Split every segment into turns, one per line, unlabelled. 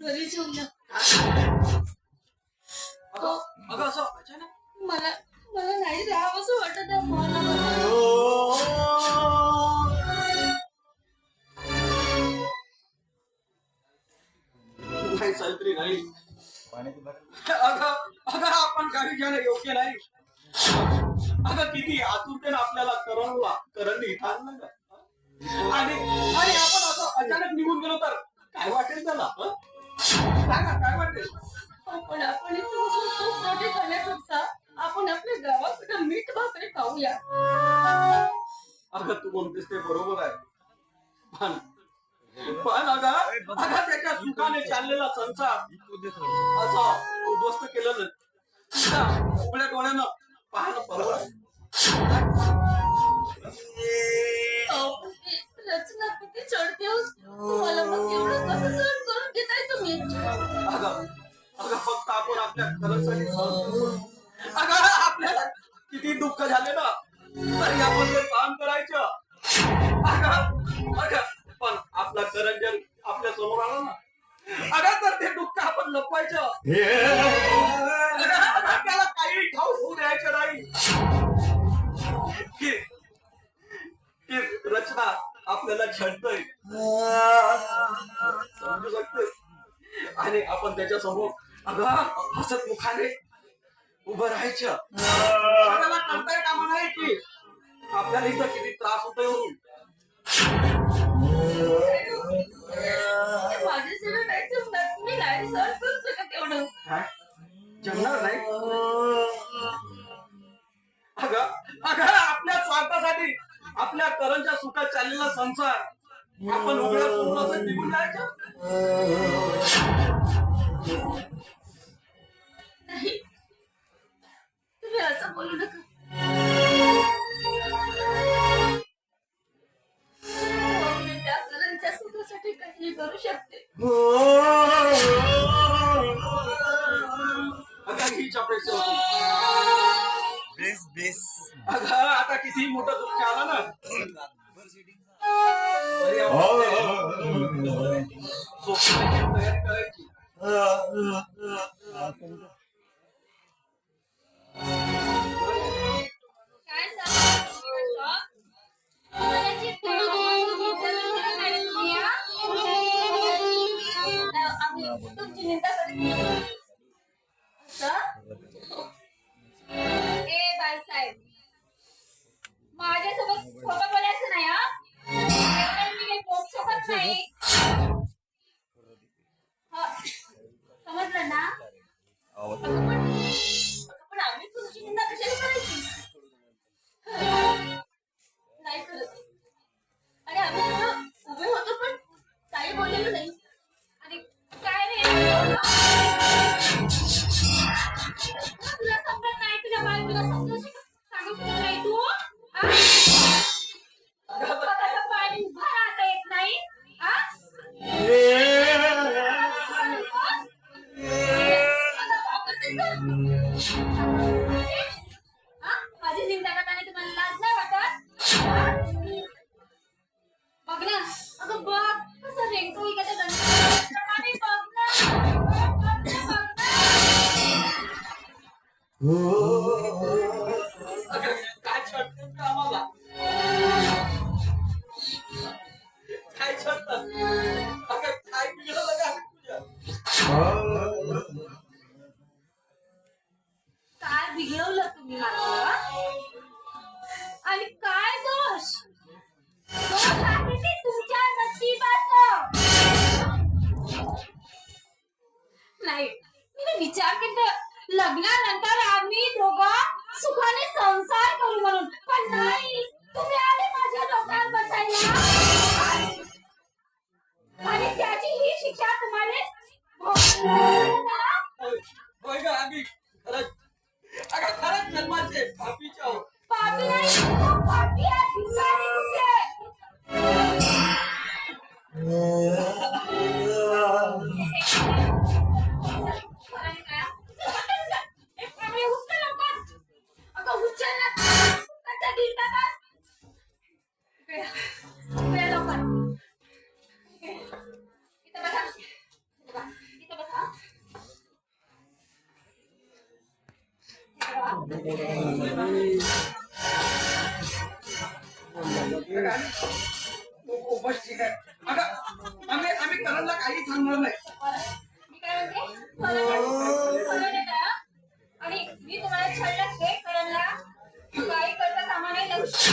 घरी जेवूया.
अगं असं अचानक
मला मला नाही राहावंसं वाटत आहे मला.
नाही सावित्री नाही. अगं आपण गाडी घ्यायला योग्य नाही. अगं किती आतुरतेनं आपल्याला करणला इथं आणलं का? आणि आणि आपण असं अचानक निघून गेलो तर काय वाटेल त्याला? काय वाटेल?
पण आपण इथे बसून खूप मोठे खाण्यापेक्षा आपण आपल्या गावाकडे मीठ भाकरी खाऊया.
अगं तू बोलतेस ते बरोबर आहे. पण पण अगं त्याच्या सुखाने चाललेला संसार असं उद्ध्वस्त केलं उघड्या डोळ्यानं पाहणं परवडत.
रचना किती चढते हो. तुम्हाला मग एवढं कसं सहन करून घेताय तुम्ही?
अगं फक्त आपण आपल्या खरंसाठी सहन करू. अगं आपल्याला किती दुःख झाले ना तरी आपण ते सहन करायचं. अगं पण आपला करण जर आपल्या समोर आला ना अगं तर ते दुःख आपण लपवायचं. त्याला काही ठाऊक होऊ द्यायचं नाही की रचना आपल्याला छळतोय समजू शकतोय. आणि आपण त्याच्या समोर अगं हसत मुखाने उभं राहायचं. आपल्याला कळतंय का म्हणाय की आपल्याला इथं किती त्रास होतोय म्हणून.
माझ्याशिवाय नाही जमणार. मी नाही सहन करू शकत एवढं.
काय जमणार नाही? अगं आपल्या स्वार्थासाठी आपल्या करंच्या सुखात चाललेला संसार आपण उघड्या सोडून निघून जायचं
नाही. तुम्ही असं बोलू नका. मी त्या करणच्या सुखासाठी काही करू शकते.
अगं हीच अपेक्षा होती. अगं आता किती मोठं दुःख आलं ना तरी झोपण्याची तयारी करायची.
काय सांगता? आम्ही तुमची निंदा करत ए बाईसाहेब माझ्यासोबत खोटं बोलायचं नाही हा. मी काही बोट शकत नाही. समजलं ना? पण आम्ही तुमची निंदा कशाला करायची? नाही करत. आणि आम्ही थोडं उभे होतो पण काही बोललेलो नाही. आणि काय रे तुला समजत नाही. तुझ्या बायकोला समजू सांगू शकत नाही तू. स्वतःचं पाणी उभा राहता येत नाही. माझी निंदा करताना तुम्हाला लाज नाही वाटत? बघ ना. अगं बघ कसं रेंगतो इकडे गणपती बघ ना.
काय छळतेस का आम्हाला? काय छळतात? अगं काय बिघडलं का तुझ्या?
काय बिघडवलं तुम्ही मला? आणि काय दोष? दोष आहे ते तुमच्या नशिबाचं. नाही मी विचार केला लग्नानंतर आम्ही दोघं सुखाने संसार करू म्हणून. पण नाही तुम्ही आले माझ्या डोक्यावर बसायला. आणि त्याची ही शिक्षा तुम्हाला
होय ग आम्ही खरंच जन्माचे पापीच्या आहोत.
पापी नाही तू पापी आहे. भिकारी तुझे.
बस ठीक आहे. अगं आम्ही करणला काही सांगणार नाही.
मी काय म्हणते खरं नाही का? आणि मी तुम्हाला छळलंच ते करणला काही करता कामा नाही लक्ष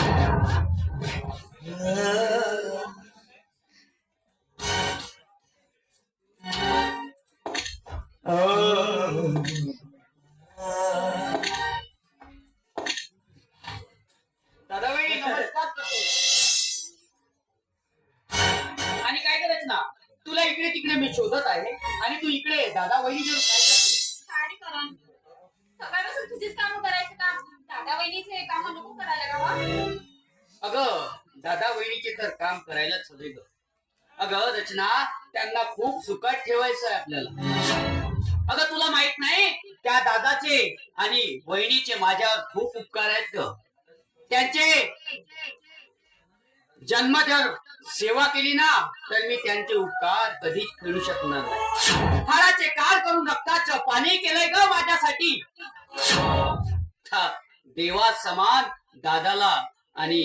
दादाबाई नमस्कार करतो. आणि काय करायचं ना, तुला इकडे तिकडे मी शोधत आहे आणि तू इकडे दादा वहिनी काय करते?
आणि करण सकाळपासून तुझीच कामं करायचं का दादा वहिनीचे काम नको करायला का वा?
अगं दादा वहिनीचे तर काम करायलाच हवे ग. अगं रचना, त्यांना खूप सुखात ठेवायचं आहे आपल्याला. अगं तुला माहित नाही, त्या दादाचे आणि वहिनीचे माझ्यावर खूप उपकार आहेत ग. त्यांचे जन्मभर सेवा केली ना, तर मी त्यांचे उपकार कधीच फेडू शकणार नाही. हाडाचे कार करून रक्ताचं पाणी केलंय ग माझ्यासाठी. देवा समान दादाला आणि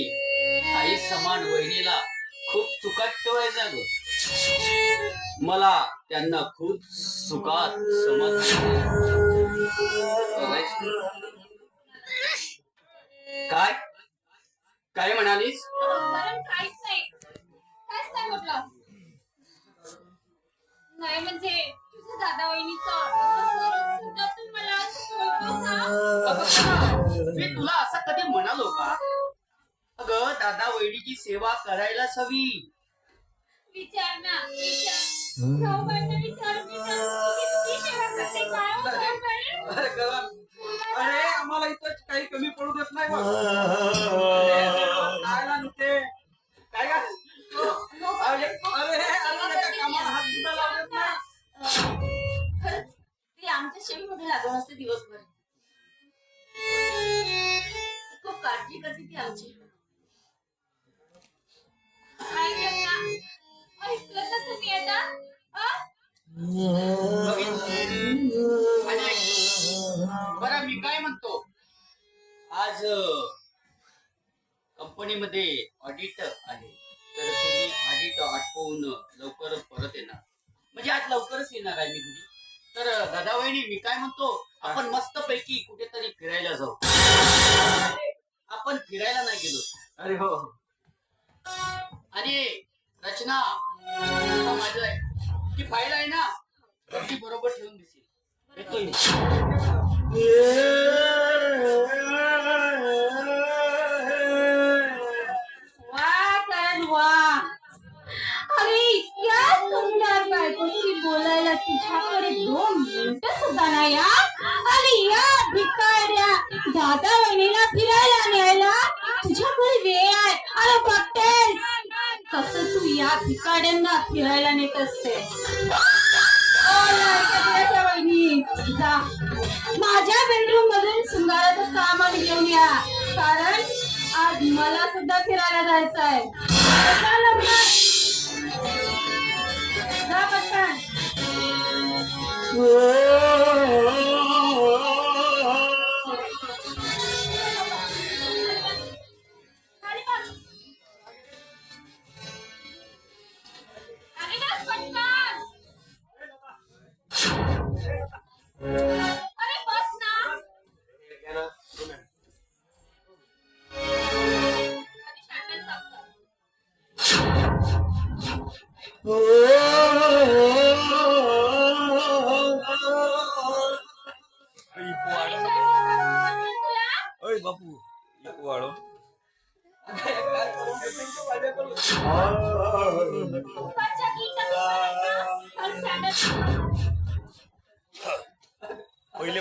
आई समान वहिनीला खूप सुखात ठेवायचं ग. मला त्यांना खूप सुखात काय काय म्हणालीस?
करण काहीच नाही म्हटलं. नाही म्हणजे तुझ्या दादा वहिनीचं सुद्धा तू मला असं
मी तुला असं कधी म्हणालो का? अगं दादा वहिनीची सेवा करायलाच हवी.
विचार ना विचार भाऊबांना विचार किती सेवा करते काय हो भाऊबाई?
अरे आम्हाला इथं काही कमी पडू देत नाही बघ. खायला नुसते काय का? कामाला हात सुद्धा लावत नाही.
खरंच ती आमच्या शेवीमध्ये लागून असते दिवसभर. खूप काळजी करते ती आमची. ऐकलं तर तुम्ही आता
बरं मी काय म्हणतो, आज कंपनीमध्ये ऑडिट आहे, तर ते मी ऑडिट आटोवून लवकर परत येणार. म्हणजे आज लवकरच येणार आहे मी घरी. तर दादा वहिनी मी काय म्हणतो, आपण मस्त पैकी कुठेतरी फिरायला जाऊ. आपण फिरायला नाही गेलो. अरे हो. आणि रचना माझं ती फाईल आहे ना, ती बरोबर ठेवून दिसेल. येतोय.
वा करण वा. अरे इतक्या सुंदर बायकोशी बोलायला तुझ्याकडे 2 मिनिटं सुद्धा नाही आणि या भिकाऱ्या दादा वहिनीला फिरायला न्यायला तुझ्याकडे वेळ आहे. अरे बघतेस कसं तू या भिकाऱ्यांना फिरायला नेत असते. वहिनी जा माझ्या बेडरूम मधून शृंगाराचं सामान घेऊन या, कारण आज मला सुद्धा फिरायला जायचं आहे. जा पटकन. खाली बस. खाली बस पटकन. अरे बस ना. आधी शांत
ओय बापू वाढो. पहिले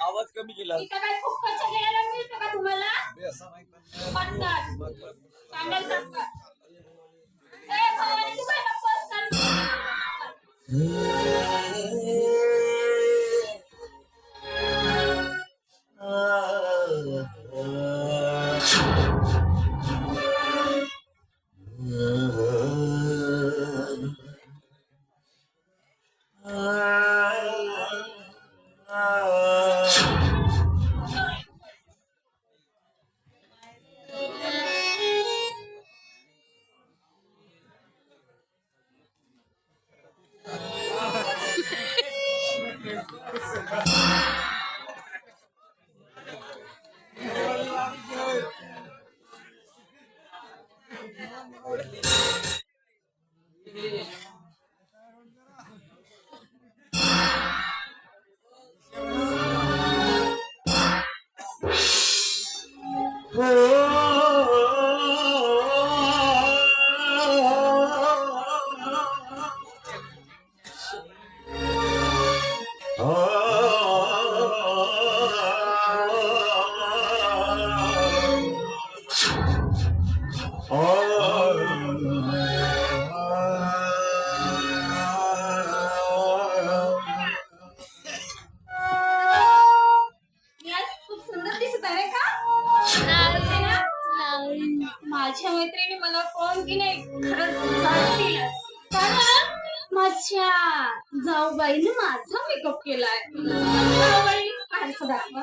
आवाज कमी केला.
खूप खर्च केलेला मिळतो का तुम्हाला?
असं नाही
सॅंडल साफ कर. ए भवानी तू काय बघतोस तर? रे. मी आज खूप सुंदर दिसत आहे रे का? है ना? माझ्या मैत्रिणी मला फोन की नाही खरंच जाणतीलच. कारण माझ्या जाऊबाईने माझा मेकअप केलाय. जाऊबाई आरसा दाखवा.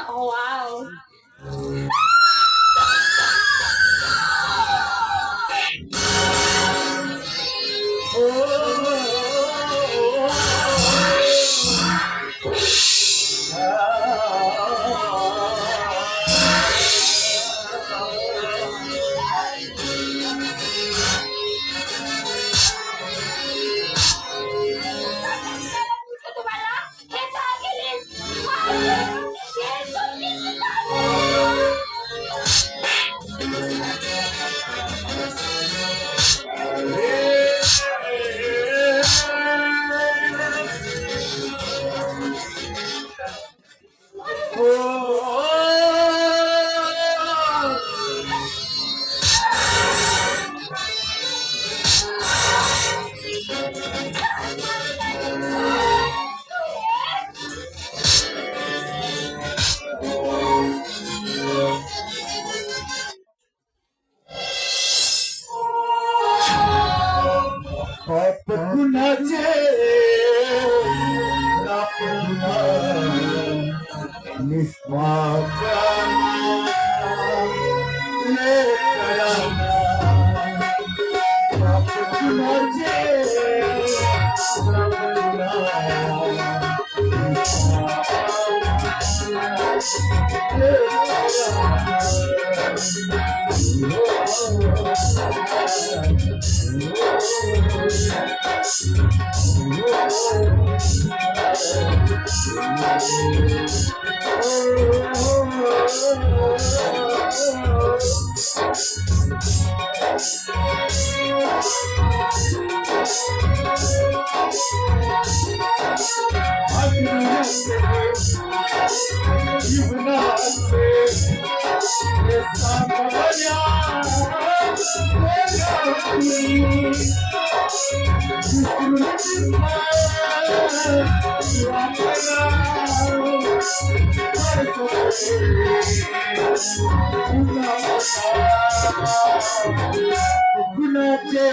वाव. तुम्हाला हे का केले?
गुणाचे